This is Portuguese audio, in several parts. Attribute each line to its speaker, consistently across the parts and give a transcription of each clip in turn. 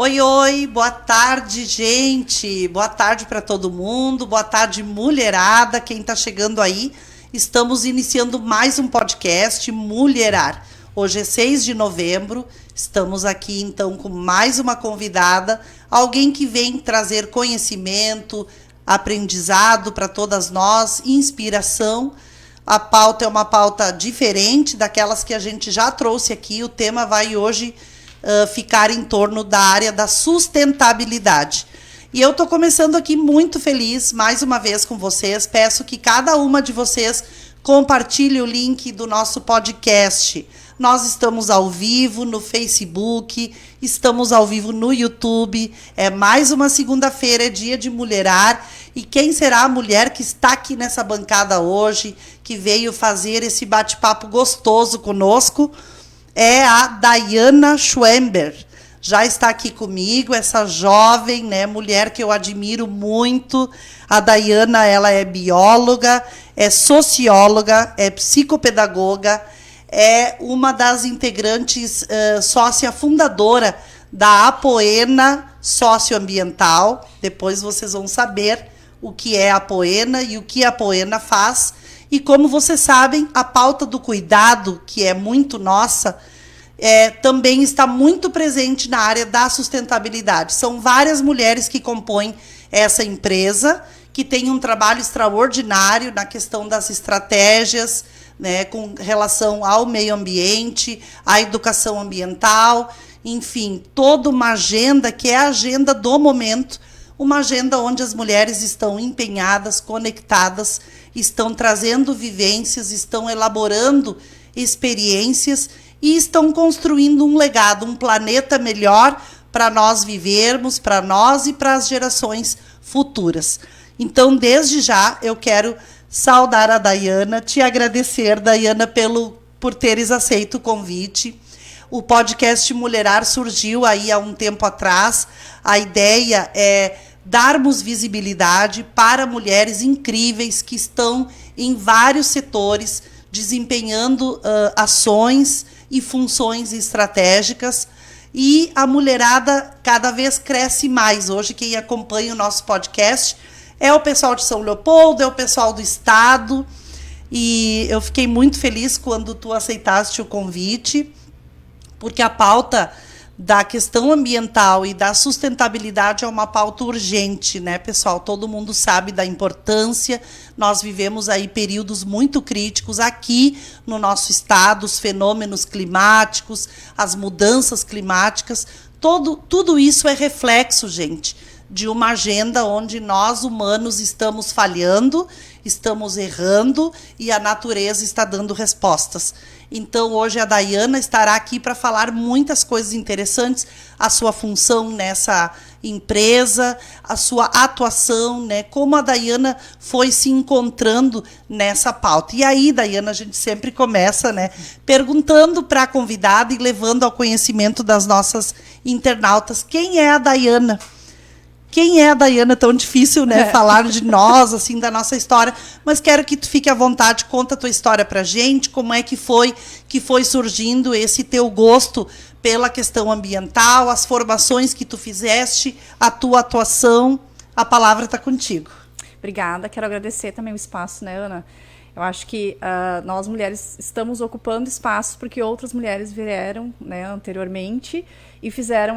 Speaker 1: Oi, oi, boa tarde, gente. Boa tarde para todo mundo. Boa tarde, mulherada. Quem está chegando aí, estamos iniciando mais um podcast Mulherar. Hoje é 6 de novembro. Estamos aqui então com mais uma convidada, alguém que vem trazer conhecimento, aprendizado para todas nós, inspiração. A pauta é uma pauta diferente daquelas que a gente já trouxe aqui. O tema vai hoje ficar em torno da área da sustentabilidade. E eu estou começando aqui muito feliz, mais uma vez com vocês. Peço que cada uma de vocês compartilhe o link do nosso podcast. Nós estamos ao vivo no Facebook, estamos ao vivo no YouTube. É mais uma segunda-feira, é dia de mulherar. E quem será a mulher que está aqui nessa bancada hoje, que veio fazer esse bate-papo gostoso conosco? É a Daiana Schwember. Já está aqui comigo, essa jovem, né, mulher que eu admiro muito. A Daiana, ela é bióloga, é socióloga, é psicopedagoga, é uma das integrantes, sócia fundadora da Apoena Socioambiental. Depois vocês vão saber o que é a Apoena e o que a Apoena faz. E como vocês sabem, a pauta do cuidado, que é muito nossa, também está muito presente na área da sustentabilidade. São várias mulheres que compõem essa empresa, que tem um trabalho extraordinário na questão das estratégias, né, com relação ao meio ambiente, à educação ambiental, enfim, toda uma agenda que é a agenda do momento, uma agenda onde as mulheres estão empenhadas, conectadas, estão trazendo vivências, estão elaborando experiências e estão construindo um legado, um planeta melhor para nós vivermos, para nós e para as gerações futuras. Então, desde já, eu quero saudar a Daiana, te agradecer, Daiana, por teres aceito o convite. O podcast Mulherar surgiu aí há um tempo atrás. A ideia é darmos visibilidade para mulheres incríveis que estão em vários setores, desempenhando ações e funções estratégicas, e a mulherada cada vez cresce mais. Hoje quem acompanha o nosso podcast é o pessoal de São Leopoldo, é o pessoal do estado, e eu fiquei muito feliz quando tu aceitaste o convite, porque a pauta da questão ambiental e da sustentabilidade é uma pauta urgente, né, pessoal? Todo mundo sabe da importância. Nós vivemos aí períodos muito críticos aqui no nosso estado, os fenômenos climáticos, as mudanças climáticas, tudo isso é reflexo, gente, de uma agenda onde nós, humanos, estamos falhando, estamos errando e a natureza está dando respostas. Então, hoje a Daiana estará aqui para falar muitas coisas interessantes, a sua função nessa empresa, a sua atuação, né? Como a Daiana foi se encontrando nessa pauta. E aí, Daiana, a gente sempre começa, né, perguntando para a convidada e levando ao conhecimento das nossas internautas quem é a Daiana. Quem é a Daiana? Tão difícil, né, falar de nós, assim, da nossa história, mas quero que tu fique à vontade, conta a tua história pra gente, como é que foi surgindo esse teu gosto pela questão ambiental, as formações que tu fizeste, a tua atuação. A palavra está contigo.
Speaker 2: Obrigada, quero agradecer também o espaço, né, Ana? Eu acho que nós mulheres estamos ocupando espaço porque outras mulheres vieram, né, anteriormente e fizeram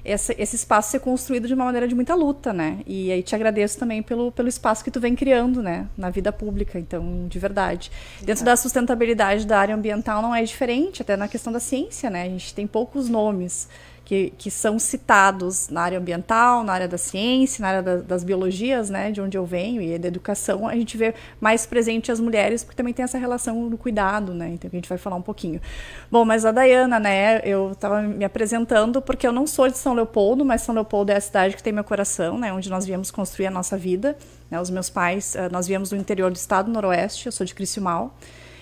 Speaker 2: esse espaço ser construído de uma maneira de muita luta, né? E aí te agradeço também pelo espaço que tu vem criando, né? Na vida pública, então, de verdade. Dentro da sustentabilidade da área ambiental não é diferente, até na questão da ciência, né? A gente tem poucos nomes que são citados na área ambiental, na área da ciência, na área das biologias, né, de onde eu venho, e da educação, a gente vê mais presente as mulheres, porque também tem essa relação do cuidado, né, então a gente vai falar um pouquinho. Bom, mas a Daiana, né, eu estava me apresentando porque eu não sou de São Leopoldo, mas São Leopoldo é a cidade que tem meu coração, né, onde nós viemos construir a nossa vida, né, os meus pais, nós viemos do interior do estado, noroeste, eu sou de Criciúmal,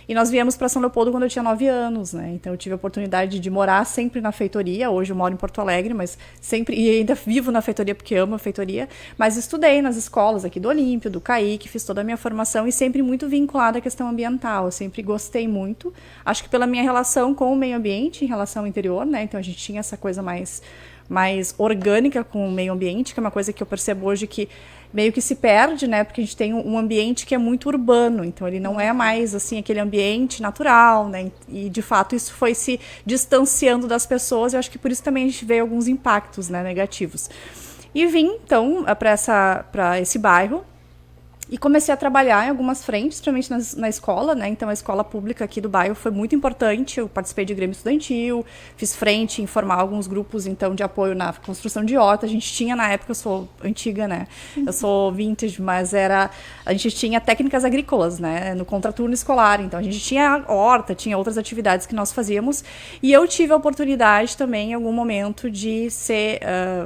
Speaker 2: e nós viemos para São Leopoldo quando eu tinha 9 anos, né? Então eu tive a oportunidade de morar sempre na feitoria. Hoje eu moro em Porto Alegre, mas sempre, e ainda vivo na feitoria porque amo a feitoria, mas estudei nas escolas aqui do Olímpio, do CAIC, fiz toda a minha formação e sempre muito vinculada à questão ambiental. Eu sempre gostei muito, acho que pela minha relação com o meio ambiente, em relação ao interior, né? Então a gente tinha essa coisa mais mais orgânica com o meio ambiente, que é uma coisa que eu percebo hoje que meio que se perde, né? Porque a gente tem um ambiente que é muito urbano, então ele não é mais assim aquele ambiente natural, né? E de fato isso foi se distanciando das pessoas. Eu acho que por isso também a gente vê alguns impactos, né, negativos. E vim então para esse bairro. E comecei a trabalhar em algumas frentes, principalmente na escola, né? Então, a escola pública aqui do bairro foi muito importante. Eu participei de grêmio estudantil, fiz frente em formar alguns grupos, então, de apoio na construção de horta. A gente tinha, na época, eu sou antiga, né? Eu sou vintage, mas a gente tinha técnicas agrícolas, né? No contraturno escolar. Então, a gente tinha horta, tinha outras atividades que nós fazíamos. E eu tive a oportunidade também, em algum momento, de ser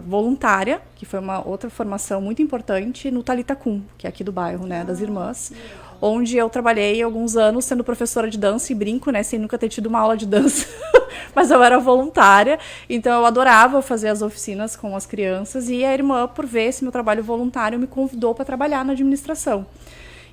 Speaker 2: voluntária, que foi uma outra formação muito importante, no Thalita Kum, que é aqui do bairro, né, das irmãs, onde eu trabalhei alguns anos sendo professora de dança, e brinco, né, sem nunca ter tido uma aula de dança, mas eu era voluntária, então eu adorava fazer as oficinas com as crianças, e a irmã, por ver esse meu trabalho voluntário, me convidou para trabalhar na administração.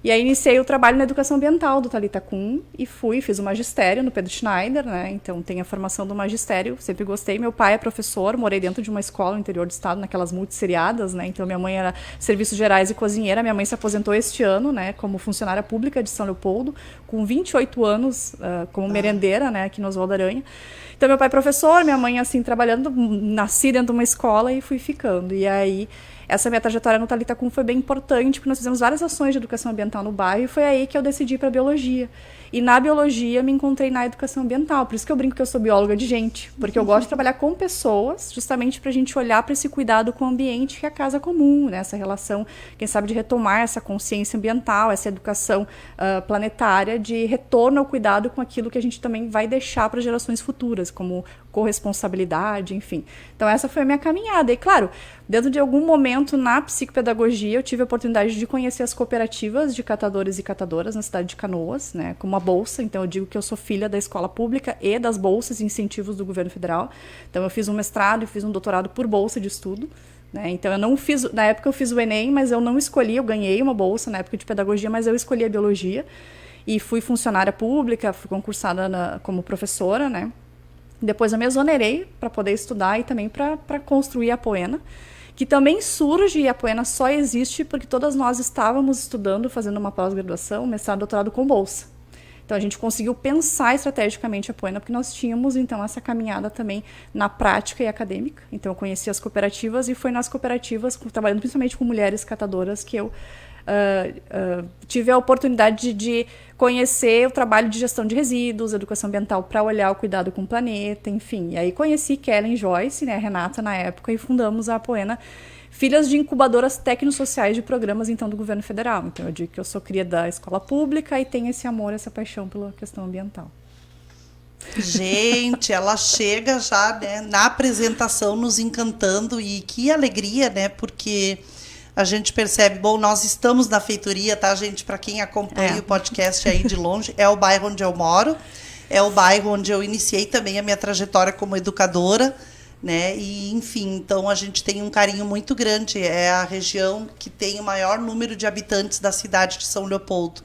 Speaker 2: E aí iniciei o trabalho na educação ambiental do Thalita Kum e fiz o magistério no Pedro Schneider, né? Então tem a formação do magistério, sempre gostei. Meu pai é professor, morei dentro de uma escola no interior do estado, naquelas multisseriadas, né? Então minha mãe era serviços gerais e cozinheira. Minha mãe se aposentou este ano, né, como funcionária pública de São Leopoldo, com 28 anos, como merendeira, né, aqui no Oswaldo Aranha. Então meu pai é professor, minha mãe assim trabalhando, nasci dentro de uma escola e fui ficando. E aí essa minha trajetória no Thalita Kum foi bem importante, porque nós fizemos várias ações de educação ambiental no bairro, e foi aí que eu decidi ir para biologia. E na biologia me encontrei na educação ambiental, por isso que eu brinco que eu sou bióloga de gente, porque eu gosto de trabalhar com pessoas, justamente para a gente olhar para esse cuidado com o ambiente, que é a casa comum, né? Essa relação, quem sabe, de retomar essa consciência ambiental, essa educação planetária, de retorno ao cuidado com aquilo que a gente também vai deixar para gerações futuras, como corresponsabilidade, enfim. Então essa foi a minha caminhada. E claro, dentro de algum momento na psicopedagogia, eu tive a oportunidade de conhecer as cooperativas de catadores e catadoras na cidade de Canoas, né, com uma bolsa. Então eu digo que eu sou filha da escola pública e das bolsas e incentivos do governo federal. Então eu fiz um mestrado e fiz um doutorado por bolsa de estudo, né? Então eu não fiz, na época eu fiz o Enem, mas eu não escolhi, eu ganhei uma bolsa na época de pedagogia, mas eu escolhi a biologia e fui funcionária pública, fui concursada como professora, né? Depois eu me exonerei para poder estudar e também para construir a Apoena, que também surge, e a Apoena só existe porque todas nós estávamos estudando, fazendo uma pós-graduação, mestrado, doutorado com bolsa. Então a gente conseguiu pensar estrategicamente a Apoena, porque nós tínhamos então essa caminhada também na prática e acadêmica. Então eu conheci as cooperativas e foi nas cooperativas, trabalhando principalmente com mulheres catadoras, que eu tive a oportunidade de conhecer o trabalho de gestão de resíduos, educação ambiental para olhar o cuidado com o planeta, enfim. E aí conheci Kellen Joyce, né, a Renata na época, e fundamos a Apoena, filhas de incubadoras tecnosociais de programas, então, do governo federal. Então eu digo que eu sou cria da escola pública e tenho esse amor, essa paixão pela questão ambiental.
Speaker 1: Gente, ela chega já, né, na apresentação nos encantando, e que alegria, né, porque a gente percebe, bom, nós estamos na feitoria, tá, gente? Para quem acompanha o podcast aí de longe, é o bairro onde eu moro, é o bairro onde eu iniciei também a minha trajetória como educadora, né? E, enfim, então a gente tem um carinho muito grande, é a região que tem o maior número de habitantes da cidade de São Leopoldo.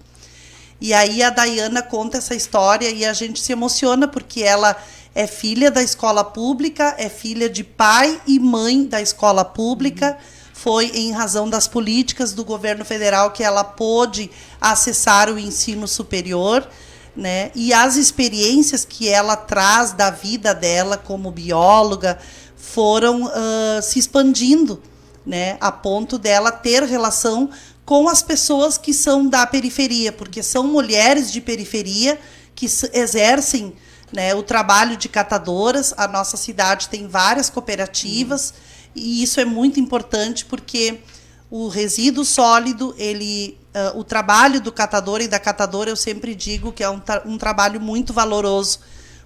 Speaker 1: E aí a Dayana conta essa história e a gente se emociona, porque ela é filha da escola pública, é filha de pai e mãe da escola pública. Foi em razão das políticas do governo federal que ela pôde acessar o ensino superior, né? E as experiências que ela traz da vida dela como bióloga foram se expandindo, né? A ponto dela ter relação com as pessoas que são da periferia, porque são mulheres de periferia que exercem, né, o trabalho de catadoras. A nossa cidade tem várias cooperativas, e isso é muito importante, porque o resíduo sólido, o trabalho do catador e da catadora, eu sempre digo que é um trabalho muito valoroso,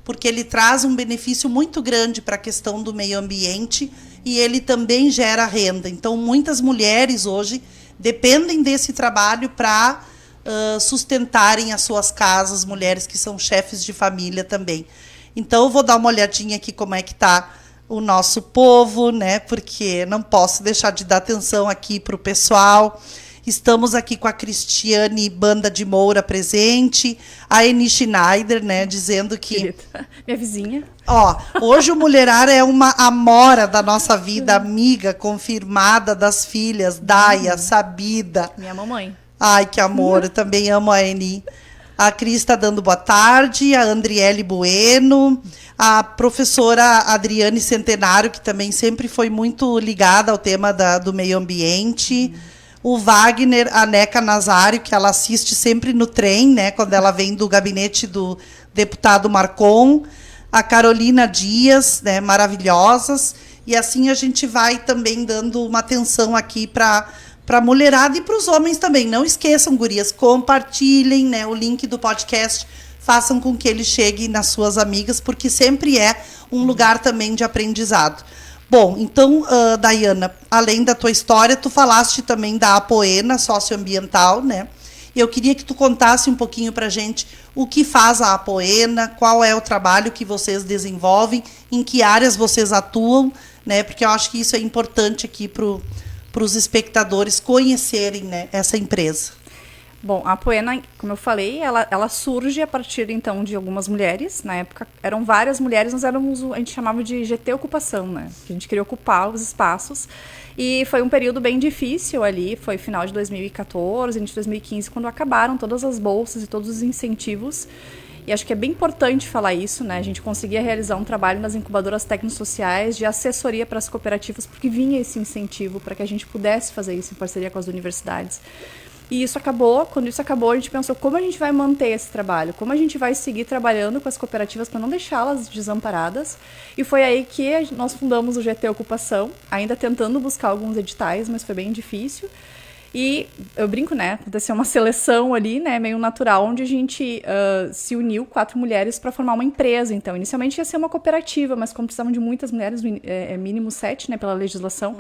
Speaker 1: porque ele traz um benefício muito grande para a questão do meio ambiente, e ele também gera renda. Então, muitas mulheres hoje dependem desse trabalho para sustentarem as suas casas, mulheres que são chefes de família também. Então, eu vou dar uma olhadinha aqui como é que está o nosso povo, né? Porque não posso deixar de dar atenção aqui para o pessoal. Estamos aqui com a Cristiane Banda de Moura presente, a Eni Schneider, né, dizendo que...
Speaker 2: Querida, minha vizinha.
Speaker 1: Ó, hoje o Mulherar é uma amora da nossa vida, amiga, confirmada das filhas, Daia, Sabida.
Speaker 2: Minha mamãe.
Speaker 1: Ai, que amor, eu também amo a Eni. A Cris está dando boa tarde, a Andriele Bueno, a professora Adriane Centenário, que também sempre foi muito ligada ao tema do meio ambiente. O Wagner, a Neca Nazário, que ela assiste sempre no trem, né, quando ela vem do gabinete do deputado Marcon. A Carolina Dias, né, maravilhosas. E assim a gente vai também dando uma atenção aqui para a mulherada e para os homens também. Não esqueçam, gurias, compartilhem, né, o link do podcast, façam com que ele chegue nas suas amigas, porque sempre é um lugar também de aprendizado. Bom, então, Daiana, além da tua história, tu falaste também da Apoena socioambiental, né? Eu queria que tu contasse um pouquinho para a gente o que faz a Apoena, qual é o trabalho que vocês desenvolvem, em que áreas vocês atuam, né? Porque eu acho que isso é importante aqui para os espectadores conhecerem, né, essa empresa.
Speaker 2: Bom, a Apoena, como eu falei, ela surge a partir, então, de algumas mulheres. Na época, eram várias mulheres, nós éramos, a gente chamava de GT Ocupação, né? A gente queria ocupar os espaços. E foi um período bem difícil ali, foi final de 2014, início de 2015, quando acabaram todas as bolsas e todos os incentivos. E acho que é bem importante falar isso, né? A gente conseguia realizar um trabalho nas incubadoras técnico-sociais de assessoria para as cooperativas, porque vinha esse incentivo para que a gente pudesse fazer isso em parceria com as universidades. E isso acabou, quando isso acabou, a gente pensou como a gente vai manter esse trabalho, como a gente vai seguir trabalhando com as cooperativas para não deixá-las desamparadas. E foi aí que nós fundamos o GT Ocupação, ainda tentando buscar alguns editais, mas foi bem difícil. E eu brinco, né? Aconteceu uma seleção ali, né? Meio natural, onde a gente se uniu 4 mulheres para formar uma empresa. Então, inicialmente ia ser uma cooperativa, mas como precisavam de muitas mulheres, mínimo 7, né? Pela legislação,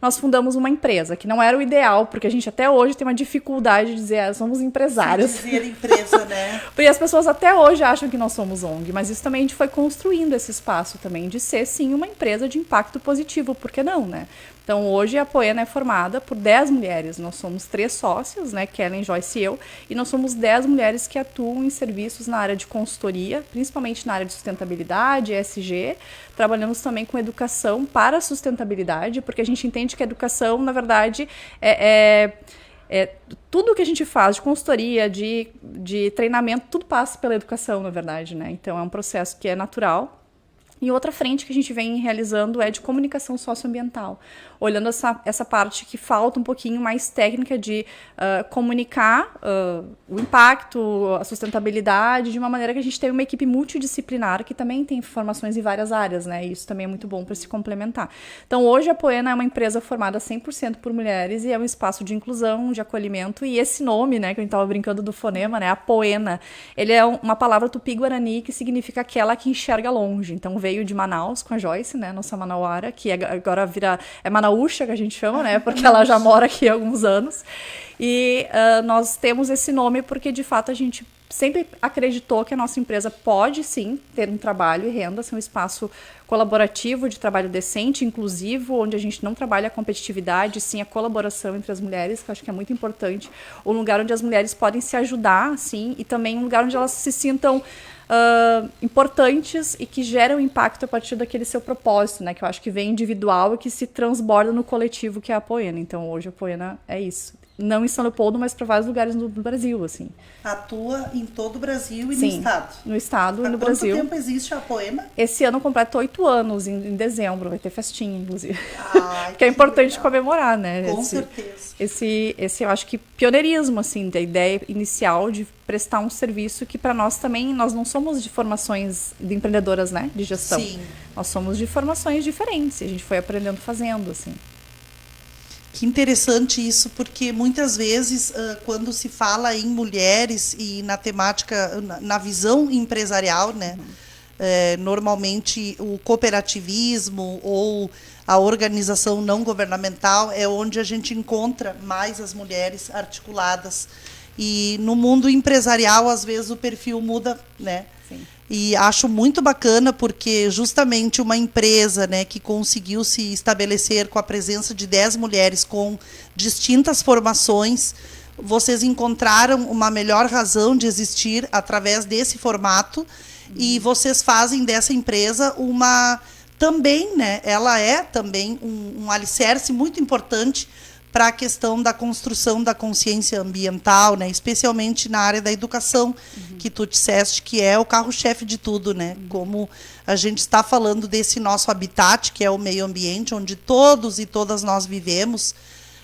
Speaker 2: nós fundamos uma empresa, que não era o ideal, porque a gente até hoje tem uma dificuldade de dizer, somos empresários.
Speaker 1: Dizer empresa, né?
Speaker 2: Porque as pessoas até hoje acham que nós somos ONG, mas isso também a gente foi construindo esse espaço também de ser, sim, uma empresa de impacto positivo, por que não, né? Então, hoje a Apoena é formada por 10 mulheres. Nós somos 3 sócios, né, Kellen, Joyce e eu, e nós somos 10 mulheres que atuam em serviços na área de consultoria, principalmente na área de sustentabilidade, ESG. Trabalhamos também com educação para a sustentabilidade, porque a gente entende que a educação, na verdade, tudo que a gente faz de consultoria, de treinamento, tudo passa pela educação, na verdade, né? Então, é um processo que é natural. E outra frente que a gente vem realizando é de comunicação socioambiental, olhando essa parte que falta um pouquinho mais técnica de comunicar o impacto, a sustentabilidade, de uma maneira que a gente tem uma equipe multidisciplinar que também tem formações em várias áreas, né? E isso também é muito bom para se complementar. Então, hoje a Apoena é uma empresa formada 100% por mulheres e é um espaço de inclusão, de acolhimento. E esse nome, né, que a gente estava brincando do fonema, né, Apoena, ele é uma palavra tupi-guarani que significa aquela que enxerga longe. Então, veio de Manaus com a Joyce, né, nossa manauara, que agora é manaúcha, que a gente chama, né, porque ela já mora aqui há alguns anos. E nós temos esse nome porque, de fato, a gente sempre acreditou que a nossa empresa pode, sim, ter um trabalho e renda, ser um espaço colaborativo, de trabalho decente, inclusivo, onde a gente não trabalha a competitividade, sim a colaboração entre as mulheres, que eu acho que é muito importante. Um lugar onde as mulheres podem se ajudar, sim, e também um lugar onde elas se sintam importantes e que geram impacto a partir daquele seu propósito, né? Que eu acho que vem individual e que se transborda no coletivo, que é a Apoena. Então, hoje a Apoena é isso. Não em São Leopoldo, mas para vários lugares do Brasil, assim.
Speaker 1: Atua em todo o Brasil e
Speaker 2: Sim,
Speaker 1: no estado.
Speaker 2: No estado e no
Speaker 1: Quanto
Speaker 2: Brasil.
Speaker 1: Quanto tempo existe a Apoena?
Speaker 2: Esse ano completa 8 anos, em dezembro. Vai ter festinha, inclusive.
Speaker 1: Ai,
Speaker 2: que é importante
Speaker 1: legal.
Speaker 2: Comemorar, né?
Speaker 1: Com certeza.
Speaker 2: Esse, eu acho que pioneirismo, assim, da ideia inicial de prestar um serviço que para nós também, nós não somos de formações de empreendedoras, né? De gestão.
Speaker 1: Sim.
Speaker 2: Nós somos de formações diferentes. A gente foi aprendendo fazendo, assim.
Speaker 1: Que interessante isso, porque muitas vezes, quando se fala em mulheres e na temática, na visão empresarial, né, normalmente o cooperativismo ou a organização não governamental é onde a gente encontra mais as mulheres articuladas. E no mundo empresarial, às vezes, o perfil muda, né?
Speaker 2: Sim.
Speaker 1: E acho muito bacana porque justamente uma empresa, né, que conseguiu se estabelecer com a presença de 10 mulheres com distintas formações, vocês encontraram uma melhor razão de existir através desse formato e vocês fazem dessa empresa uma também, né, ela é também um alicerce muito importante para a questão da construção da consciência ambiental, né, especialmente na área da educação, que tu disseste que é o carro-chefe de tudo, né, como a gente está falando desse nosso habitat, que é o meio ambiente, onde todos e todas nós vivemos,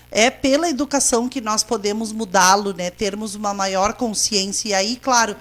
Speaker 1: é pela educação que nós podemos mudá-lo, né, termos uma maior consciência. E aí, claro,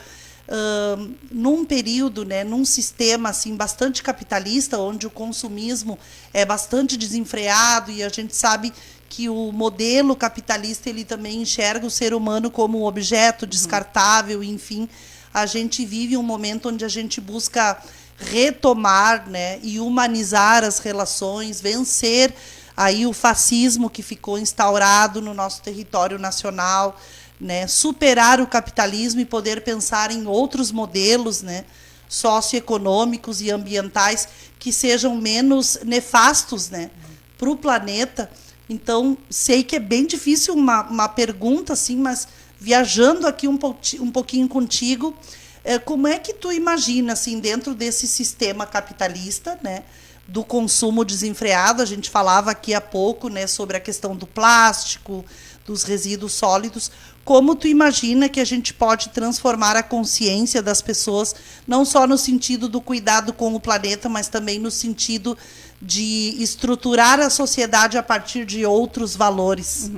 Speaker 1: num período, né, num sistema assim, bastante capitalista, onde o consumismo é bastante desenfreado e a gente sabe que o modelo capitalista ele também enxerga o ser humano como um objeto descartável, enfim, a gente vive um momento onde a gente busca retomar, né, e humanizar as relações, vencer aí o fascismo que ficou instaurado no nosso território nacional, né, superar o capitalismo e poder pensar em outros modelos, né, socioeconômicos e ambientais que sejam menos nefastos, né, para o planeta. Então, sei que é bem difícil uma pergunta, assim, mas viajando aqui um pouquinho contigo, como é que tu imagina, assim, dentro desse sistema capitalista, né, do consumo desenfreado? A gente falava aqui há pouco, né, sobre a questão do plástico, dos resíduos sólidos. Como tu imagina que a gente pode transformar a consciência das pessoas, não só no sentido do cuidado com o planeta, mas também no sentido de estruturar a sociedade a partir de outros valores?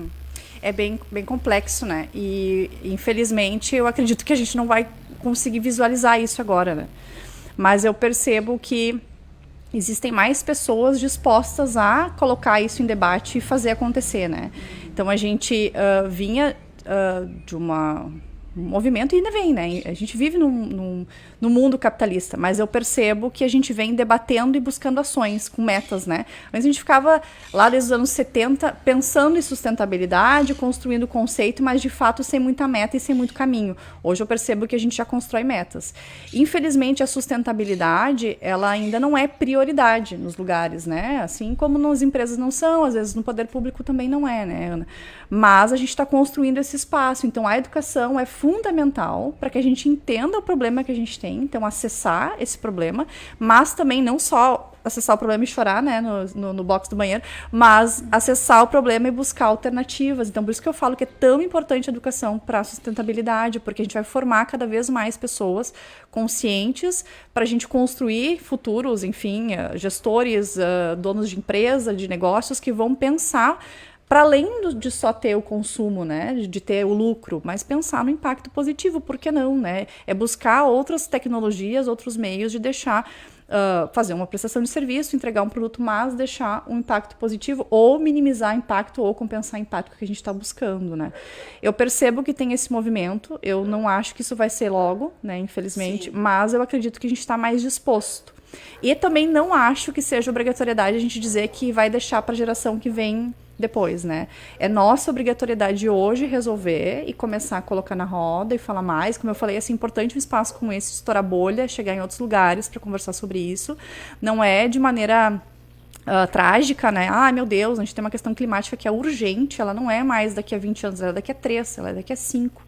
Speaker 2: É bem complexo, né? E, infelizmente, eu acredito que a gente não vai conseguir visualizar isso agora, né? Mas eu percebo que existem mais pessoas dispostas a colocar isso em debate e fazer acontecer, né? Então, a gente vinha de um movimento e ainda vem, né? A gente vive num mundo capitalista, mas eu percebo que a gente vem debatendo e buscando ações com metas, né? Mas a gente ficava lá desde os anos 70 pensando em sustentabilidade, construindo conceito, mas de fato sem muita meta e sem muito caminho. Hoje eu percebo que a gente já constrói metas. Infelizmente, a sustentabilidade, ela ainda não é prioridade nos lugares, né? Assim como nas empresas não são, às vezes no poder público também não é, né, Ana? Mas a gente está construindo esse espaço. Então, a educação é fundamental para que a gente entenda o problema que a gente tem, então acessar esse problema, mas também não só acessar o problema e chorar, né, no box do banheiro, mas acessar o problema e buscar alternativas. Então, por isso que eu falo que é tão importante a educação para a sustentabilidade, porque a gente vai formar cada vez mais pessoas conscientes para a gente construir futuros, enfim, gestores, donos de empresa, de negócios que vão pensar para além de só ter o consumo, né, de ter o lucro, mas pensar no impacto positivo, por que não, né? É buscar outras tecnologias, outros meios de deixar, fazer uma prestação de serviço, entregar um produto, mas deixar um impacto positivo, ou minimizar impacto, ou compensar impacto que a gente está buscando, né? Eu percebo que tem esse movimento, eu não acho que isso vai ser logo, né, infelizmente, sim, mas eu acredito que a gente está mais disposto. E também não acho que seja obrigatoriedade a gente dizer que vai deixar para a geração que vem depois, né? É nossa obrigatoriedade hoje resolver e começar a colocar na roda e falar mais. Como eu falei, é assim, importante um espaço como esse, estourar bolha, chegar em outros lugares para conversar sobre isso. Não é de maneira trágica, né? Ah, meu Deus, a gente tem uma questão climática que é urgente, ela não é mais daqui a 20 anos, ela é daqui a 3, ela é daqui a 5.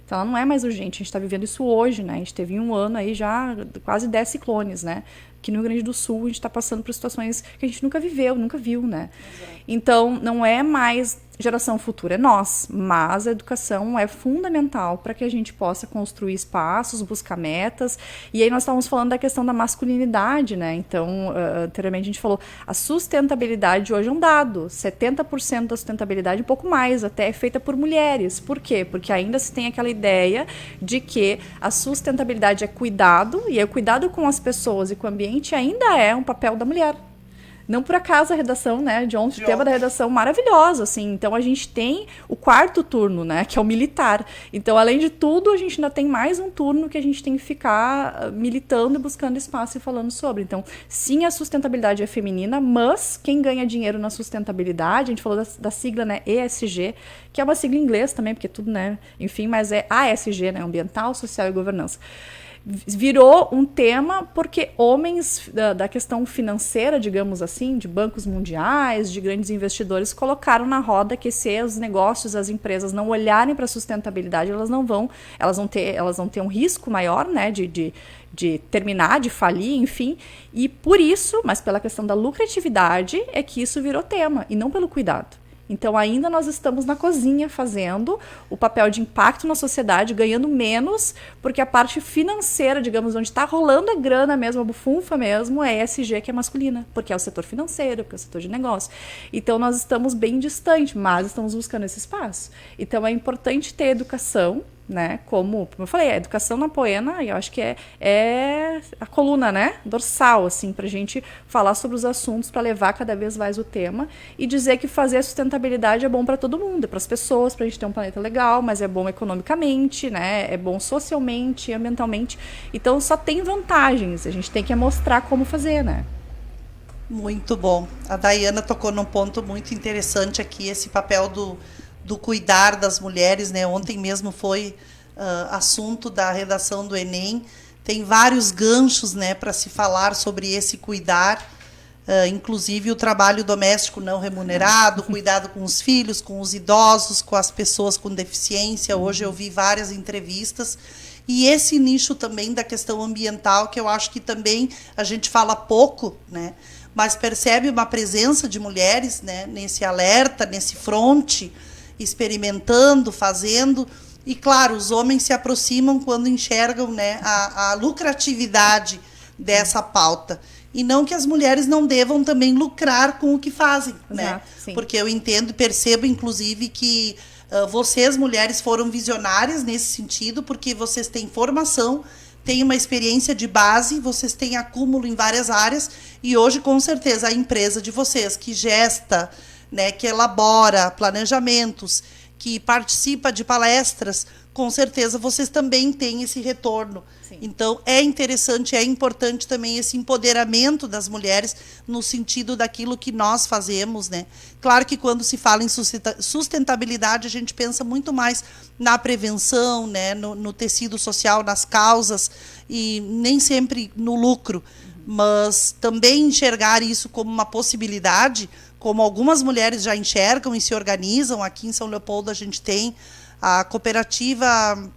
Speaker 2: Então, ela não é mais urgente, a gente está vivendo isso hoje, né? A gente teve em um ano aí já quase 10 ciclones, né? Aqui no Rio Grande do Sul, a gente está passando por situações que a gente nunca viveu, nunca viu, né? Exato. Então, não é mais geração futura, é nós. Mas a educação é fundamental para que a gente possa construir espaços, buscar metas. E aí nós estávamos falando da questão da masculinidade, né? Então, anteriormente a gente falou, a sustentabilidade hoje é um dado. 70% da sustentabilidade, um pouco mais, até é feita por mulheres. Por quê? Porque ainda se tem aquela ideia de que a sustentabilidade é cuidado, e aí o cuidado com as pessoas e com o ambiente ainda é um papel da mulher. Não por acaso a redação, né, de ontem, o tema da redação maravilhoso, assim. Então, a gente tem o quarto turno, né, que é o militar. Então, além de tudo, a gente ainda tem mais um turno que a gente tem que ficar militando e buscando espaço e falando sobre. Então, sim, a sustentabilidade é feminina, mas quem ganha dinheiro na sustentabilidade, a gente falou da sigla, né, ESG, que é uma sigla em inglês também, porque tudo, né, enfim, mas é ASG, né, ambiental, social e governança. virou um tema porque homens da questão financeira, digamos assim, de bancos mundiais, de grandes investidores, colocaram na roda que se os negócios, as empresas não olharem para a sustentabilidade, elas vão ter um risco maior, né, de terminar, de falir, enfim. E por isso, mas pela questão da lucratividade, é que isso virou tema, e não pelo cuidado. Então, ainda nós estamos na cozinha fazendo o papel de impacto na sociedade, ganhando menos, porque a parte financeira, digamos, onde está rolando a grana mesmo, a bufunfa mesmo, é ESG, que é masculina, porque é o setor financeiro, porque é o setor de negócio. Então, nós estamos bem distantes, mas estamos buscando esse espaço. Então, é importante ter educação, né? Como eu falei, a educação na Apoena, eu acho que é a coluna, né? Dorsal, assim, para a gente falar sobre os assuntos, para levar cada vez mais o tema e dizer que fazer a sustentabilidade é bom para todo mundo, é para as pessoas, para a gente ter um planeta legal, mas é bom economicamente, né? É bom socialmente, ambientalmente. Então, só tem vantagens, a gente tem que mostrar como fazer, né?
Speaker 1: Muito bom. A Daiana tocou num ponto muito interessante aqui, esse papel do cuidar das mulheres, né? Ontem mesmo foi assunto da redação do Enem. Tem vários ganchos, né, para se falar sobre esse cuidar, inclusive o trabalho doméstico não remunerado, cuidado com os filhos, com os idosos, com as pessoas com deficiência. Hoje eu vi várias entrevistas. E esse nicho também da questão ambiental, que eu acho que também a gente fala pouco, né? Mas percebe uma presença de mulheres, né, nesse alerta, nesse fronte, experimentando, fazendo. E, claro, os homens se aproximam quando enxergam, né, a lucratividade dessa pauta. E não que as mulheres não devam também lucrar com o que fazem, né?
Speaker 2: Sim.
Speaker 1: Porque eu entendo e percebo, inclusive, que vocês, mulheres, foram visionárias nesse sentido, porque vocês têm formação, têm uma experiência de base, vocês têm acúmulo em várias áreas, e hoje, com certeza, a empresa de vocês, que gesta, né, que elabora planejamentos, que participa de palestras, com certeza vocês também têm esse retorno. Sim. Então, é interessante, é importante também esse empoderamento das mulheres no sentido daquilo que nós fazemos, né? Claro que quando se fala em sustentabilidade, a gente pensa muito mais na prevenção, né, no tecido social, nas causas, e nem sempre no lucro. Mas também enxergar isso como uma possibilidade, como algumas mulheres já enxergam e se organizam. Aqui em São Leopoldo a gente tem a cooperativa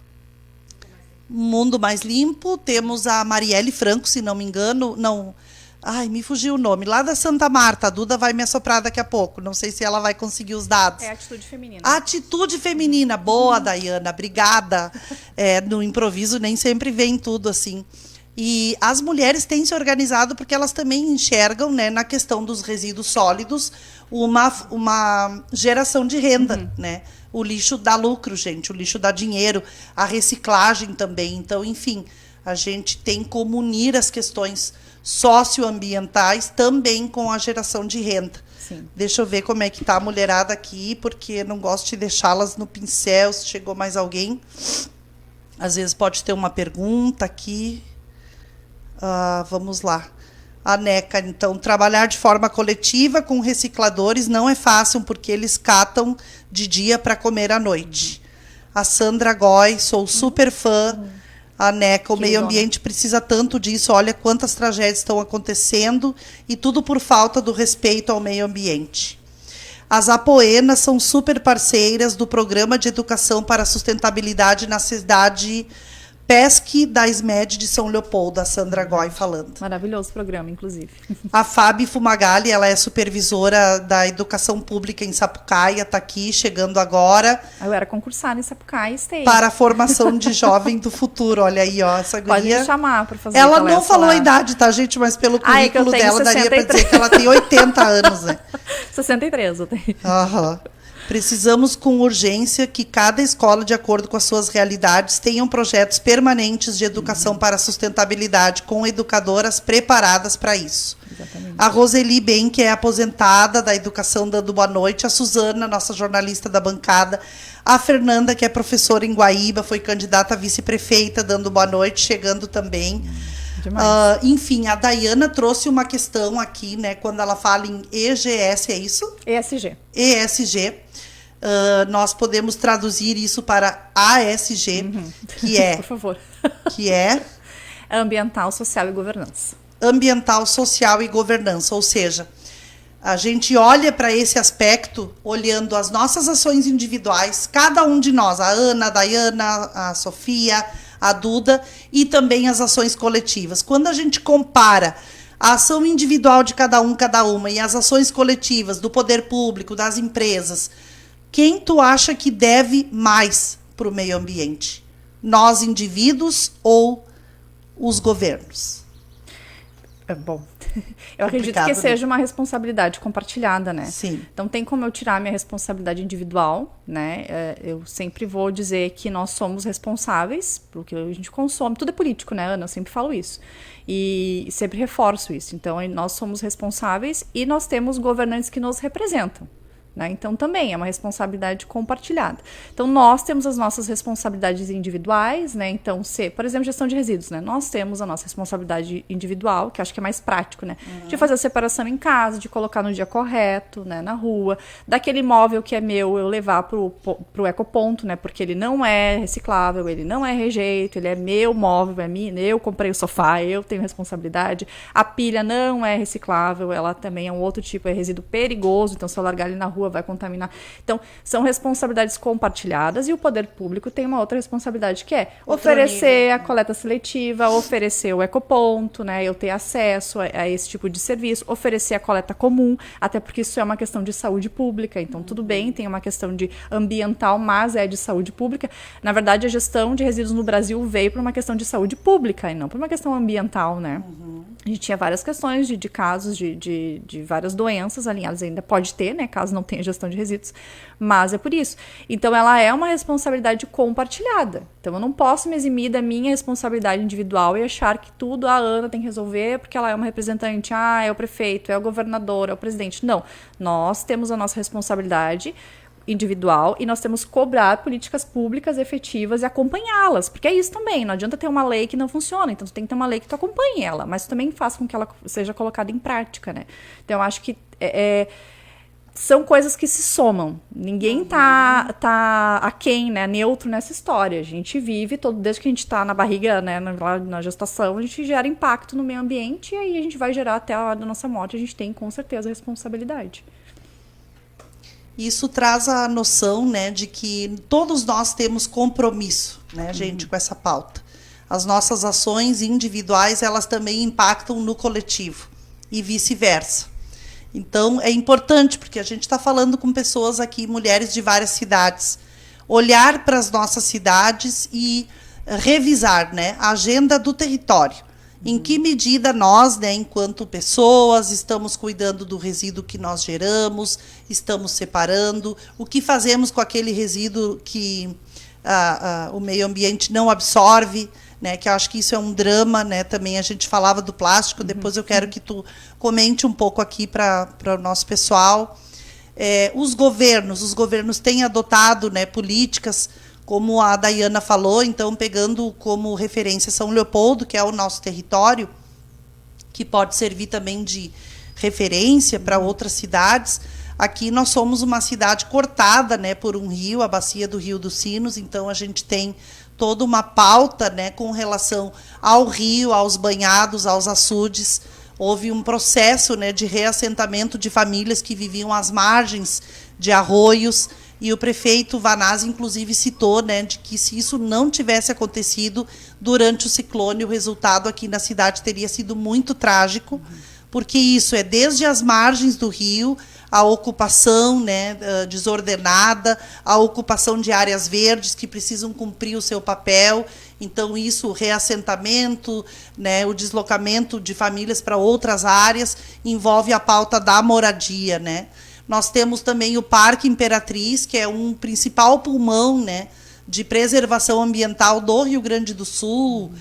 Speaker 1: Mundo Mais Limpo, temos a Marielle Franco, se não me engano, não, ai, me fugiu o nome, lá da Santa Marta, a Duda vai me assoprar daqui a pouco, não sei se ela vai conseguir os dados.
Speaker 2: É a Atitude Feminina.
Speaker 1: Atitude Feminina, boa, Daiana, obrigada. No improviso nem sempre vem tudo assim. E as mulheres têm se organizado porque elas também enxergam, né, na questão dos resíduos sólidos uma geração de renda, né? O lixo dá lucro, gente, o lixo dá dinheiro, a reciclagem também. Então, enfim, a gente tem como unir as questões socioambientais também com a geração de renda.
Speaker 2: Sim.
Speaker 1: Deixa eu ver como é que está a mulherada aqui, porque não gosto de deixá-las no pincel. Se chegou mais alguém, às vezes pode ter uma pergunta aqui. Vamos lá. A NECA, então, trabalhar de forma coletiva com recicladores não é fácil, porque eles catam de dia para comer à noite. A Sandra Goy, sou super fã. A NECA, o meio ambiente precisa tanto disso. Olha quantas tragédias estão acontecendo, e tudo por falta do respeito ao meio ambiente. As Apoenas são super parceiras do Programa de Educação para a Sustentabilidade na cidade PESC da SMED de São Leopoldo, a Sandra Goy falando.
Speaker 2: Maravilhoso programa, inclusive.
Speaker 1: A Fábio Fumagalli, ela é supervisora da educação pública em Sapucaia, está aqui, chegando agora.
Speaker 2: Eu era concursada em Sapucaia e Esteio.
Speaker 1: Para a formação de jovem do futuro. Olha aí, ó, essa guria.
Speaker 2: Pode me chamar para fazer.
Speaker 1: Ela não falou a idade, tá, gente? Mas pelo currículo dela,
Speaker 2: 63.
Speaker 1: daria para dizer que ela tem 80 anos, né?
Speaker 2: 63 eu tenho.
Speaker 1: Aham. Precisamos com urgência que cada escola, de acordo com as suas realidades, tenham projetos permanentes de educação para a sustentabilidade, com educadoras preparadas para isso.
Speaker 2: Exatamente.
Speaker 1: A Roseli Ben, que é aposentada da educação, dando boa noite. A Suzana, nossa jornalista da bancada. A Fernanda, que é professora em Guaíba, foi candidata a vice-prefeita, dando boa noite, chegando também. Enfim, a Daiana trouxe uma questão aqui, né, quando ela fala em EGS, é isso?
Speaker 2: ESG.
Speaker 1: ESG. Nós podemos traduzir isso para ASG, que é...
Speaker 2: Por favor.
Speaker 1: Que é...
Speaker 2: ambiental, social e governança.
Speaker 1: Ambiental, social e governança, ou seja, a gente olha para esse aspecto olhando as nossas ações individuais, cada um de nós, a Ana, a Dayana, a Sofia, a Duda, e também as ações coletivas. Quando a gente compara a ação individual de cada uma e as ações coletivas do poder público, das empresas, quem tu acha que deve mais para o meio ambiente? Nós, indivíduos, ou os governos?
Speaker 2: Bom, eu acredito que seja uma responsabilidade compartilhada, né?
Speaker 1: Sim.
Speaker 2: Então, tem como eu tirar minha responsabilidade individual, né? Eu sempre vou dizer que nós somos responsáveis pelo que a gente consome. Tudo é político, né, Ana? Eu sempre falo isso. E sempre reforço isso. Então, nós somos responsáveis e nós temos governantes que nos representam. Né? Então, também é uma responsabilidade compartilhada. Então, nós temos as nossas responsabilidades individuais, né? Então, por exemplo, gestão de resíduos, né? Nós temos a nossa responsabilidade individual, que acho que é mais prático, né? De fazer a separação em casa, de colocar no dia correto, né? Na rua, daquele imóvel que é meu, eu levar pro ecoponto, né? Porque ele não é reciclável, ele não é rejeito, ele é meu móvel, é minha, eu comprei o sofá, eu tenho responsabilidade. A pilha não é reciclável, ela também é um outro tipo, é resíduo perigoso, então se eu largar ele na rua, vai contaminar. Então, são responsabilidades compartilhadas e o poder público tem uma outra responsabilidade que é oferecer a coleta seletiva, oferecer o ecoponto, né? Eu ter acesso a esse tipo de serviço, oferecer a coleta comum, até porque isso é uma questão de saúde pública. Então, tudo bem, tem uma questão de ambiental, mas é de saúde pública. Na verdade, a gestão de resíduos no Brasil veio por uma questão de saúde pública e não por uma questão ambiental, né? A gente tinha várias questões de casos de várias doenças alinhadas, ainda pode ter, né? Caso não tenha gestão de resíduos, mas é por isso. Então, ela é uma responsabilidade compartilhada. Então, eu não posso me eximir da minha responsabilidade individual e achar que tudo a Ana tem que resolver porque ela é uma representante, é o prefeito, é o governador, é o presidente. Não, nós temos a nossa responsabilidade individual e nós temos que cobrar políticas públicas efetivas e acompanhá-las, porque é isso também, não adianta ter uma lei que não funciona, então tu tem que ter uma lei que tu acompanhe ela, mas tu também faz com que ela seja colocada em prática, né? Então, eu acho que são coisas que se somam. Ninguém tá aquém, né, neutro nessa história. A gente vive, desde que a gente tá na barriga, né, na gestação, a gente gera impacto no meio ambiente e aí a gente vai gerar até a hora da nossa morte. A gente tem, com certeza, responsabilidade.
Speaker 1: Isso traz a noção, né, de que todos nós temos compromisso, né, gente, com essa pauta. As nossas ações individuais, elas também impactam no coletivo e vice-versa. Então, é importante, porque a gente está falando com pessoas aqui, mulheres de várias cidades, olhar para as nossas cidades e revisar, né, a agenda do território. Em que medida nós, né, enquanto pessoas, estamos cuidando do resíduo que nós geramos, estamos separando, o que fazemos com aquele resíduo que o meio ambiente não absorve, né, que eu acho que isso é um drama, né, também a gente falava do plástico, depois eu quero que tu comente um pouco aqui para o nosso pessoal. Os governos têm adotado, né, políticas, como a Dayana falou, então pegando como referência São Leopoldo, que é o nosso território, que pode servir também de referência para outras cidades. Aqui nós somos uma cidade cortada, né, por um rio, a bacia do Rio dos Sinos, então a gente tem toda uma pauta, né, com relação ao rio, aos banhados, aos açudes. Houve um processo, né, de reassentamento de famílias que viviam às margens de arroios, e o prefeito Vanazzi, inclusive, citou, né, de que se isso não tivesse acontecido durante o ciclone, o resultado aqui na cidade teria sido muito trágico, porque isso é desde as margens do rio, a ocupação, né, desordenada, a ocupação de áreas verdes que precisam cumprir o seu papel. Então, isso, o reassentamento, né, o deslocamento de famílias para outras áreas, envolve a pauta da moradia, né? Nós temos também o Parque Imperatriz, que é um principal pulmão, né, de preservação ambiental do Rio Grande do Sul,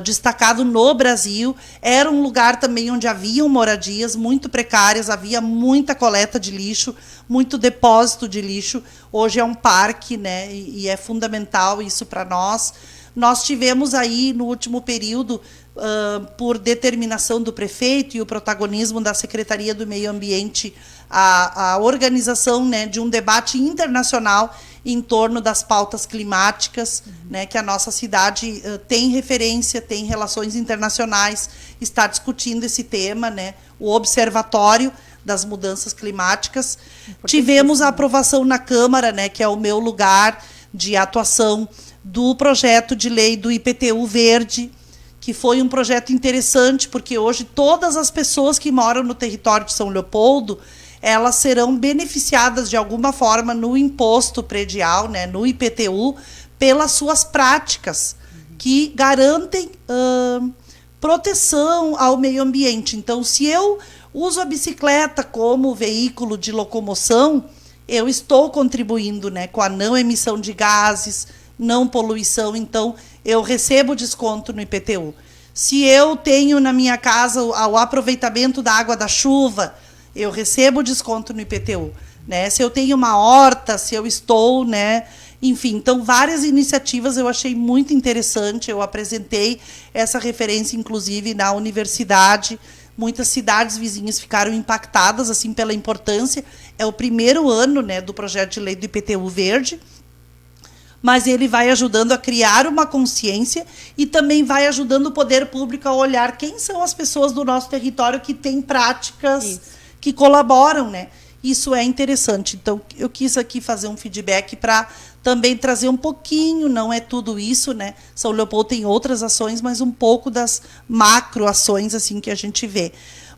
Speaker 1: destacado no Brasil. Era um lugar também onde haviam moradias muito precárias, havia muita coleta de lixo, muito depósito de lixo. Hoje é um parque, né, e é fundamental isso para nós. Nós tivemos aí, no último período, por determinação do prefeito e o protagonismo da Secretaria do Meio Ambiente, a organização, né, de um debate internacional em torno das pautas climáticas, né, que a nossa cidade tem referência, tem relações internacionais, está discutindo esse tema, né, o Observatório das Mudanças Climáticas. Tivemos a aprovação na Câmara, né, que é o meu lugar de atuação, do projeto de lei do IPTU Verde, que foi um projeto interessante, porque hoje todas as pessoas que moram no território de São Leopoldo, elas serão beneficiadas de alguma forma no imposto predial, né, no IPTU, pelas suas práticas, que garantem proteção ao meio ambiente. Então, se eu uso a bicicleta como veículo de locomoção, eu estou contribuindo, né, com a não emissão de gases, não poluição, então eu recebo desconto no IPTU. Se eu tenho na minha casa o aproveitamento da água da chuva, eu recebo desconto no IPTU. Né? Se eu tenho uma horta, se eu estou, né? Enfim, então várias iniciativas eu achei muito interessante, eu apresentei essa referência, inclusive, na universidade. Muitas cidades vizinhas ficaram impactadas assim pela importância. É o primeiro ano, né, do projeto de lei do IPTU Verde, mas ele vai ajudando a criar uma consciência e também vai ajudando o poder público a olhar quem são as pessoas do nosso território que têm práticas que colaboram, né? Isso é interessante. Então, eu quis aqui fazer um feedback para também trazer um pouquinho, não é tudo isso, né? São Leopoldo tem outras ações, mas um pouco das macro ações assim que a gente vê.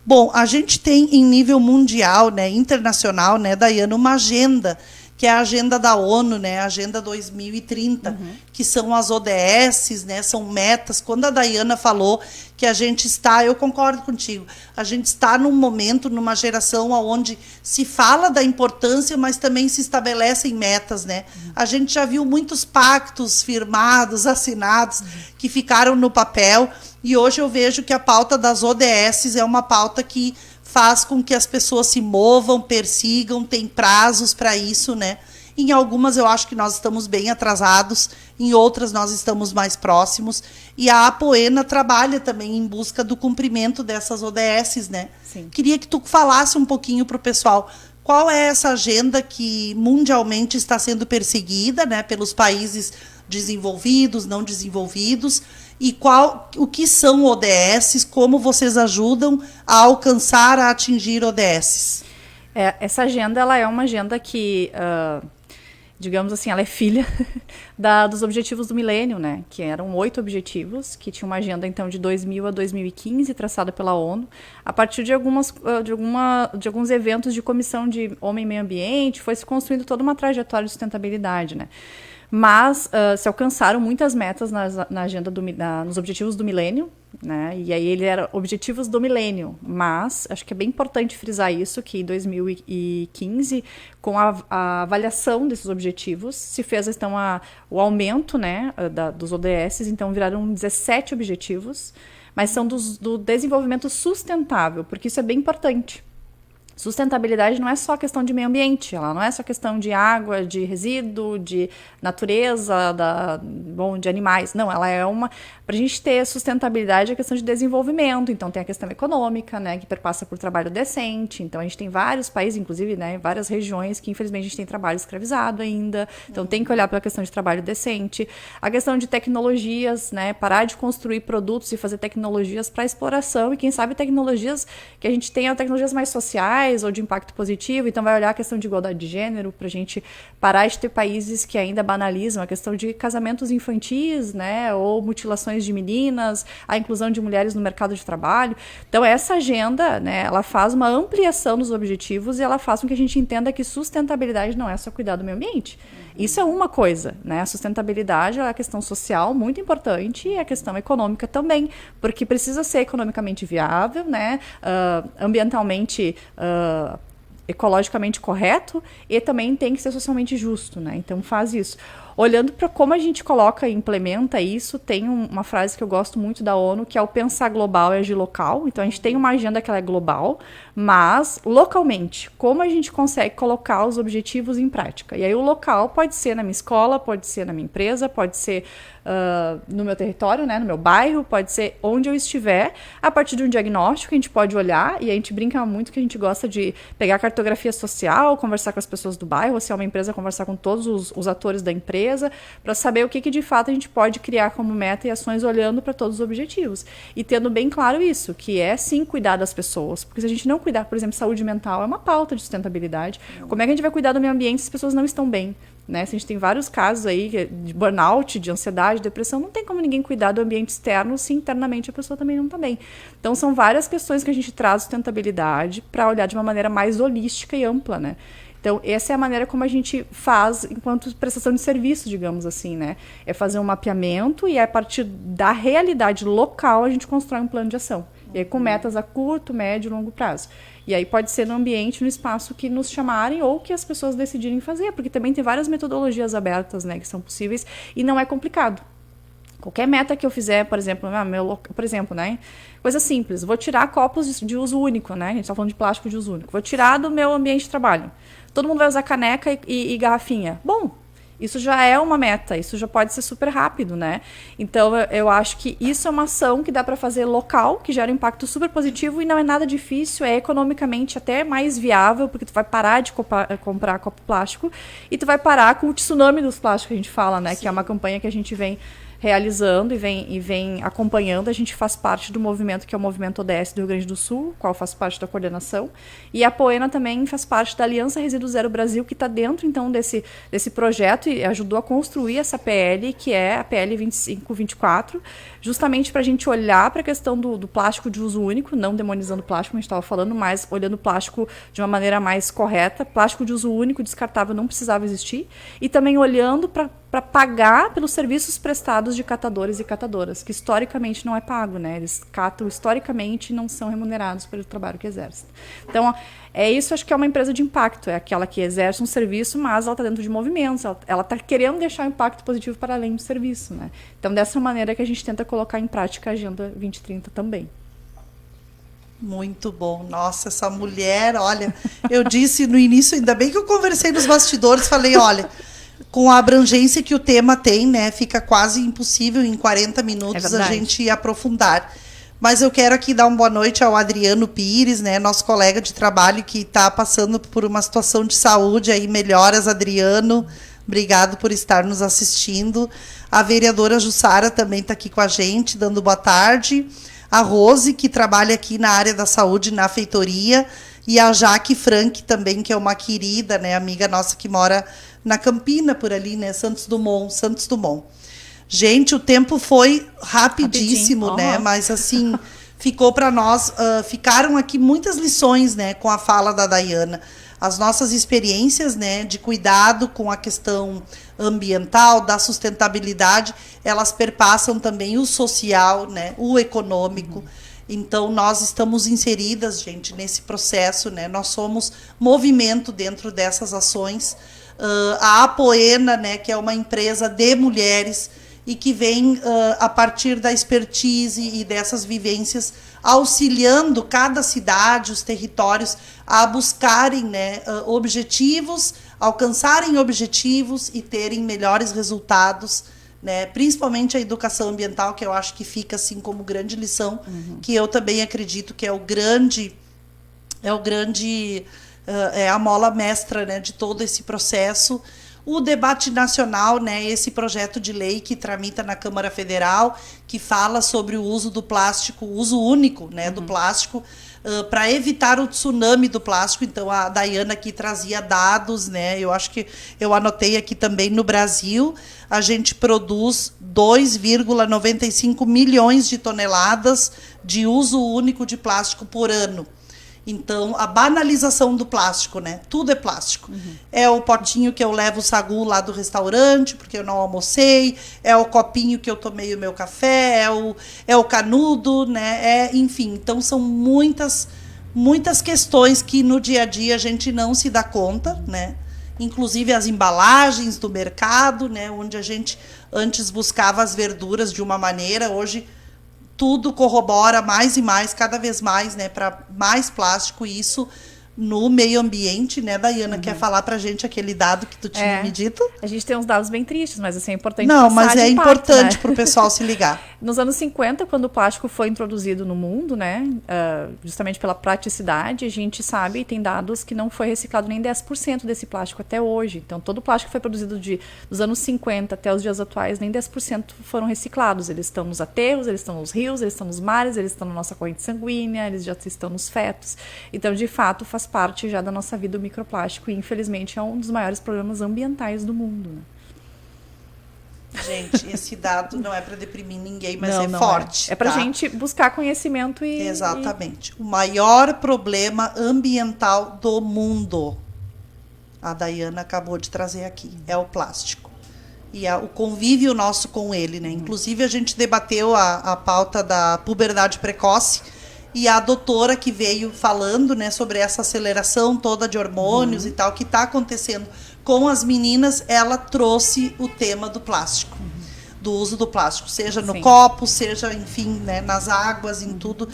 Speaker 1: Bom, a gente tem em nível mundial, né, internacional, né, Daiana, uma agenda, que é a agenda da ONU, né, a Agenda 2030, que são as ODSs, né, são metas. Quando a Daiana falou que a gente está, eu concordo contigo, a gente está num momento, numa geração onde se fala da importância, mas também se estabelecem metas, né? A gente já viu muitos pactos firmados, assinados, que ficaram no papel, e hoje eu vejo que a pauta das ODSs é uma pauta que faz com que as pessoas se movam, persigam, tem prazos para isso, né? Em algumas eu acho que nós estamos bem atrasados, em outras nós estamos mais próximos, e a Apoena trabalha também em busca do cumprimento dessas ODSs, né?
Speaker 2: Sim.
Speaker 1: Queria que tu falasse um pouquinho para o pessoal, qual é essa agenda que mundialmente está sendo perseguida, né, pelos países desenvolvidos, não desenvolvidos, e o que são ODSs, como vocês ajudam a alcançar, a atingir ODSs?
Speaker 2: Essa agenda ela é uma agenda que, digamos assim, ela é filha dos Objetivos do Milênio, né? Que eram 8 objetivos, que tinha uma agenda então de 2000 a 2015 traçada pela ONU, a partir de alguns eventos de comissão de Homem e Meio Ambiente, foi se construindo toda uma trajetória de sustentabilidade, né? Mas se alcançaram muitas metas na agenda nos Objetivos do Milênio, né? E aí ele era Objetivos do Milênio, mas acho que é bem importante frisar isso, que em 2015, com a avaliação desses objetivos, se fez então o aumento, né, dos ODSs, então viraram 17 objetivos, mas são do desenvolvimento sustentável, porque isso é bem importante. Sustentabilidade não é só questão de meio ambiente, ela não é só questão de água, de resíduo, de natureza, de animais. Não, ela é para a gente ter sustentabilidade, é questão de desenvolvimento. Então tem a questão econômica, né, que perpassa por trabalho decente. Então a gente tem vários países, inclusive, né, várias regiões que infelizmente a gente tem trabalho escravizado ainda. Então tem que olhar pela questão de trabalho decente. A questão de tecnologias, né, parar de construir produtos e fazer tecnologias para exploração, e quem sabe tecnologias que a gente tenha tecnologias mais sociais ou de impacto positivo. Então vai olhar a questão de igualdade de gênero, para a gente parar de ter países que ainda banalizam a questão de casamentos infantis, né, ou mutilações de meninas, a inclusão de mulheres no mercado de trabalho. Então essa agenda, né, ela faz uma ampliação dos objetivos e ela faz com que a gente entenda que sustentabilidade não é só cuidar do meio ambiente. Isso é uma coisa, né? A sustentabilidade é a questão social muito importante e a questão econômica também, porque precisa ser economicamente viável, né? Ambientalmente, ecologicamente correto, e também tem que ser socialmente justo, né? Então faz isso. olhando para como a gente coloca e implementa isso, tem uma frase que eu gosto muito da ONU, que é o pensar global e agir local. Então, a gente tem uma agenda que ela é global, mas localmente, como a gente consegue colocar os objetivos em prática? E aí o local pode ser na minha escola, pode ser na minha empresa, pode ser no meu território, né, no meu bairro, pode ser onde eu estiver, a partir de um diagnóstico que a gente pode olhar, e a gente brinca muito que a gente gosta de pegar a cartografia social, conversar com as pessoas do bairro, se é uma empresa, conversar com todos os atores da empresa, para saber o que de fato a gente pode criar como meta e ações olhando para todos os objetivos. E tendo bem claro isso, que é sim cuidar das pessoas, porque se a gente não cuidar, por exemplo, saúde mental é uma pauta de sustentabilidade, como é que a gente vai cuidar do meio ambiente se as pessoas não estão bem? Né? Se a gente tem vários casos aí de burnout, de ansiedade, depressão, não tem como ninguém cuidar do ambiente externo se internamente a pessoa também não está bem. Então são várias questões que a gente traz sustentabilidade para olhar de uma maneira mais holística e ampla, né? Então, essa é a maneira como a gente faz enquanto prestação de serviço, digamos assim, né? É fazer um mapeamento e a partir da realidade local a gente constrói um plano de ação. E aí com metas a curto, médio e longo prazo. E aí pode ser no ambiente, no espaço que nos chamarem ou que as pessoas decidirem fazer, porque também tem várias metodologias abertas, né, que são possíveis e não é complicado. Qualquer meta que eu fizer, por exemplo, né, coisa simples, vou tirar copos de uso único, né, a gente está falando de plástico de uso único, vou tirar do meu ambiente de trabalho. Todo mundo vai usar caneca e garrafinha. Bom, isso já é uma meta, isso já pode ser super rápido, né? Então, eu acho que isso é uma ação que dá para fazer local, que gera um impacto super positivo e não é nada difícil, é economicamente até mais viável, porque tu vai parar de comprar copo plástico e tu vai parar com o tsunami dos plásticos que a gente fala, né? Sim. Que é uma campanha que a gente vem realizando e vem acompanhando. A gente faz parte do movimento que é o Movimento ODS do Rio Grande do Sul, qual faz parte da coordenação. E a Poena também faz parte da Aliança Resíduo Zero Brasil, que está dentro, então, desse projeto e ajudou a construir essa PL, que é a PL 2524, justamente para a gente olhar para a questão do plástico de uso único, não demonizando o plástico, como a gente estava falando, mas olhando o plástico de uma maneira mais correta. Plástico de uso único, descartável, não precisava existir. E também olhando para pagar pelos serviços prestados de catadores e catadoras, que historicamente não é pago, né? Eles catam historicamente e não são remunerados pelo trabalho que exercem. Então, isso acho que é uma empresa de impacto, é aquela que exerce um serviço, mas ela está dentro de movimentos, ela está querendo deixar um impacto positivo para além do serviço, né? Então, dessa maneira que a gente tenta colocar em prática a Agenda 2030 também.
Speaker 1: Muito bom. Nossa, essa mulher, olha, eu disse no início, ainda bem que eu conversei nos bastidores, falei, olha, com a abrangência que o tema tem, né, fica quase impossível em 40 minutos a gente aprofundar. Mas eu quero aqui dar uma boa noite ao Adriano Pires, né, nosso colega de trabalho que está passando por uma situação de saúde aí. Melhoras, Adriano. Obrigado por estar nos assistindo. A vereadora Jussara também está aqui com a gente, dando boa tarde. A Rose, que trabalha aqui na área da saúde, na feitoria. E a Jaque Frank também, que é uma querida, né, amiga nossa que mora na Campina, por ali, né, Santos Dumont. Gente, o tempo foi rapidíssimo, né, mas assim, ficou para nós, ficaram aqui muitas lições, né, com a fala da Daiana. As nossas experiências, né, de cuidado com a questão ambiental, da sustentabilidade, elas perpassam também o social, né, o econômico. Então, nós estamos inseridas, gente, nesse processo, né? Nós somos movimento dentro dessas ações. A Apoena, né, que é uma empresa de mulheres e que vem, a partir da expertise e dessas vivências, auxiliando cada cidade, os territórios, a buscarem, né, objetivos, alcançarem objetivos e terem melhores resultados, né, principalmente a educação ambiental, que eu acho que fica assim como grande lição, que eu também acredito que é a mola mestra, né, de todo esse processo. O debate nacional, né, esse projeto de lei que tramita na Câmara Federal, que fala sobre o uso do plástico, o uso único, né, do plástico, para evitar o tsunami do plástico. Então, a Daiana aqui trazia dados, né? Eu acho que eu anotei aqui também. No Brasil, a gente produz 2,95 milhões de toneladas de uso único de plástico por ano. Então, a banalização do plástico, né? Tudo é plástico. É o potinho que eu levo o sagu lá do restaurante, porque eu não almocei, é o copinho que eu tomei o meu café, é o canudo, né? Enfim, então são muitas questões que no dia a dia a gente não se dá conta, né? inclusive as embalagens do mercado, né? Onde a gente antes buscava as verduras de uma maneira, hoje tudo corrobora mais e mais, cada vez mais, né, para mais plástico, e isso no meio ambiente, né, Daiana? Quer falar pra gente aquele dado que tu tinha me dito?
Speaker 2: A gente tem uns dados bem tristes, mas assim, é importante
Speaker 1: Não,
Speaker 2: passar
Speaker 1: mas é
Speaker 2: impacto,
Speaker 1: importante
Speaker 2: né?
Speaker 1: pro pessoal se ligar.
Speaker 2: Nos anos 50, quando o plástico foi introduzido no mundo, né, justamente pela praticidade, a gente sabe, e tem dados que não foi reciclado nem 10% desse plástico até hoje. Então, todo o plástico que foi produzido dos anos 50 até os dias atuais, nem 10% foram reciclados. Eles estão nos aterros, eles estão nos rios, eles estão nos mares, eles estão na nossa corrente sanguínea, eles já estão nos fetos. Então, de fato, faz parte já da nossa vida o microplástico e, infelizmente, é um dos maiores problemas ambientais do mundo, né?
Speaker 1: Gente, esse dado não é para deprimir ninguém, mas
Speaker 2: não
Speaker 1: forte.
Speaker 2: É para gente buscar conhecimento e...
Speaker 1: Exatamente. O maior problema ambiental do mundo, a Daiana acabou de trazer aqui, é o plástico. E o convívio nosso com ele, né? Inclusive, a gente debateu a pauta da puberdade precoce, e a doutora que veio falando, né, sobre essa aceleração toda de hormônios e tal, que está acontecendo com as meninas, ela trouxe o tema do plástico, do uso do plástico, seja no copo, seja, enfim, né, nas águas, em tudo.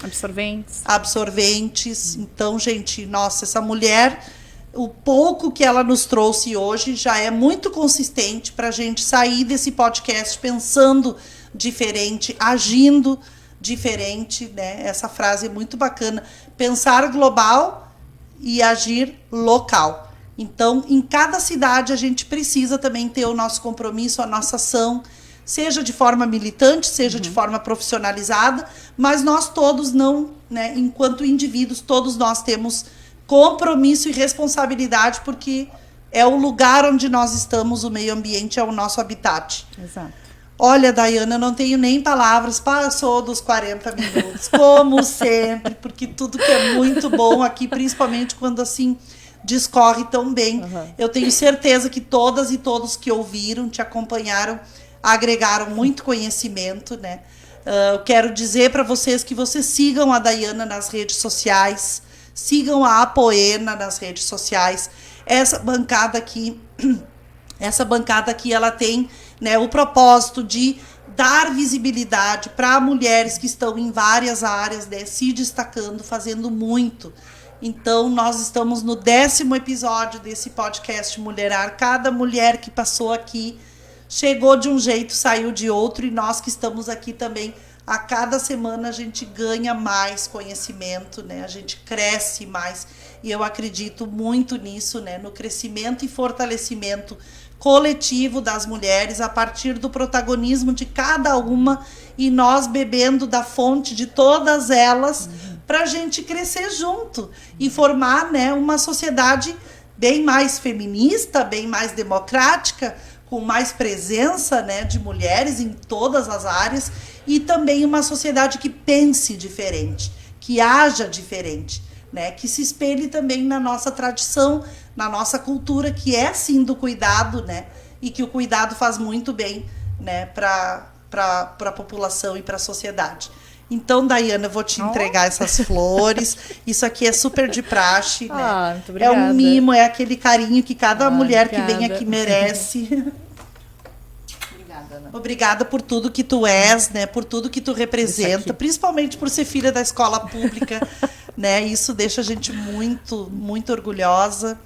Speaker 1: Absorventes. Então, gente, nossa, essa mulher, o pouco que ela nos trouxe hoje já é muito consistente para a gente sair desse podcast pensando diferente, agindo diferente, né? Essa frase é muito bacana. Pensar global e agir local. Então, em cada cidade, a gente precisa também ter o nosso compromisso, a nossa ação, seja de forma militante, seja de forma profissionalizada, mas nós todos não, né? Enquanto indivíduos, todos nós temos compromisso e responsabilidade, porque é o lugar onde nós estamos, o meio ambiente é o nosso habitat.
Speaker 2: Exato.
Speaker 1: Olha, Daiana, eu não tenho nem palavras, passou dos 40 minutos, como sempre, porque tudo que é muito bom aqui, principalmente quando assim discorre tão bem. Eu tenho certeza que todas e todos que ouviram, te acompanharam, agregaram muito conhecimento, né? Eu quero dizer para vocês que vocês sigam a Daiana nas redes sociais, sigam a Apoena nas redes sociais. Essa bancada aqui, ela tem, né, o propósito de dar visibilidade para mulheres que estão em várias áreas, né, se destacando, fazendo muito. Então, nós estamos no 10º episódio desse podcast Mulherar. Cada mulher que passou aqui chegou de um jeito, saiu de outro, e nós que estamos aqui também, a cada semana a gente ganha mais conhecimento, né? A gente cresce mais, e eu acredito muito nisso, né? No crescimento e fortalecimento coletivo das mulheres, a partir do protagonismo de cada uma, e nós bebendo da fonte de todas elas, para a gente crescer junto e formar, né, uma sociedade bem mais feminista, bem mais democrática, com mais presença, né, de mulheres em todas as áreas, e também uma sociedade que pense diferente, que haja diferente, né, que se espelhe também na nossa tradição, na nossa cultura, que é sim do cuidado, né, e que o cuidado faz muito bem, né, para a população e para a sociedade. Então, Daiana, eu vou te entregar essas flores. Isso aqui é super de praxe, né?
Speaker 2: Muito obrigada.
Speaker 1: É um mimo, é aquele carinho que cada mulher que vem aqui merece.
Speaker 2: Obrigada, Ana.
Speaker 1: Obrigada por tudo que tu és, né? Por tudo que tu representa, principalmente por ser filha da escola pública, né? Isso deixa a gente muito, muito orgulhosa.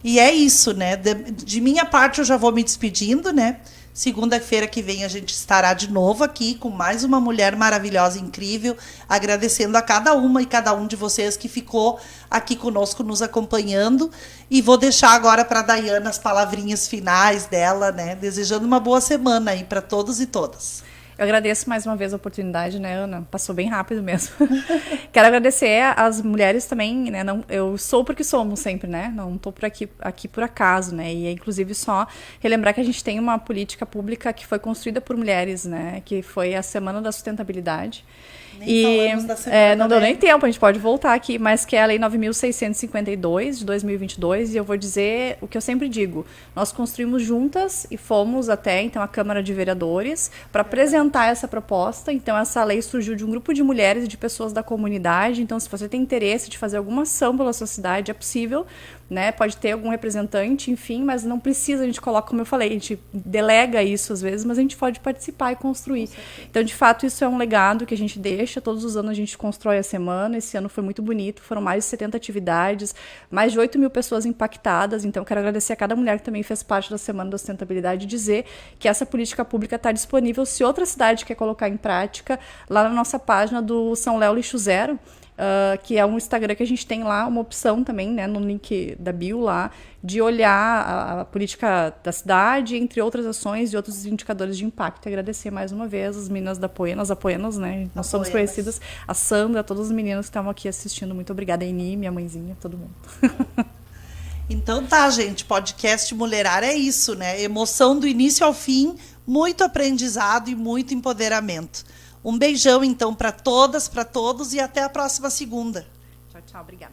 Speaker 1: E é isso, né? De minha parte, eu já vou me despedindo, né? Segunda-feira que vem a gente estará de novo aqui com mais uma mulher maravilhosa, incrível, agradecendo a cada uma e cada um de vocês que ficou aqui conosco nos acompanhando. E vou deixar agora para a Daiana as palavrinhas finais dela, né? Desejando uma boa semana aí para todos e todas.
Speaker 2: Eu agradeço mais uma vez a oportunidade, né, Ana? Passou bem rápido mesmo. Quero agradecer às mulheres também, né? Eu sou porque somos sempre, né? Não estou aqui por acaso, né? E é inclusive só relembrar que a gente tem uma política pública que foi construída por mulheres, né? Que foi a Semana da Sustentabilidade. Não deu nem tempo, a gente pode voltar aqui, mas que é a Lei 9.652 de 2022, e eu vou dizer o que eu sempre digo: nós construímos juntas e fomos até então a Câmara de Vereadores para apresentar essa proposta. Então essa lei surgiu de um grupo de mulheres e de pessoas da comunidade. Então, se você tem interesse de fazer alguma ação pela sua cidade, é possível, né? Pode ter algum representante, enfim, mas não precisa, a gente coloca, como eu falei, a gente delega isso às vezes, mas a gente pode participar e construir. Então, de fato, isso é um legado que a gente deixa, todos os anos a gente constrói a semana, esse ano foi muito bonito, foram mais de 70 atividades, mais de 8 mil pessoas impactadas, então quero agradecer a cada mulher que também fez parte da Semana da Sustentabilidade e dizer que essa política pública está disponível, se outra cidade quer colocar em prática, lá na nossa página do São Léo Lixo Zero, que é um Instagram que a gente tem lá, uma opção também, né, no link da bio lá, de olhar a política da cidade, entre outras ações e outros indicadores de impacto. E agradecer mais uma vez as meninas da Apoenas, né, nós somos conhecidas, a Sandra, todas as meninas que estavam aqui assistindo, muito obrigada, a Eni, minha mãezinha, todo mundo.
Speaker 1: Então tá, gente, podcast Mulherar é isso, né, emoção do início ao fim, muito aprendizado e muito empoderamento. Um beijão, então, para todas, para todos e até a próxima segunda.
Speaker 2: Tchau, tchau. Obrigada.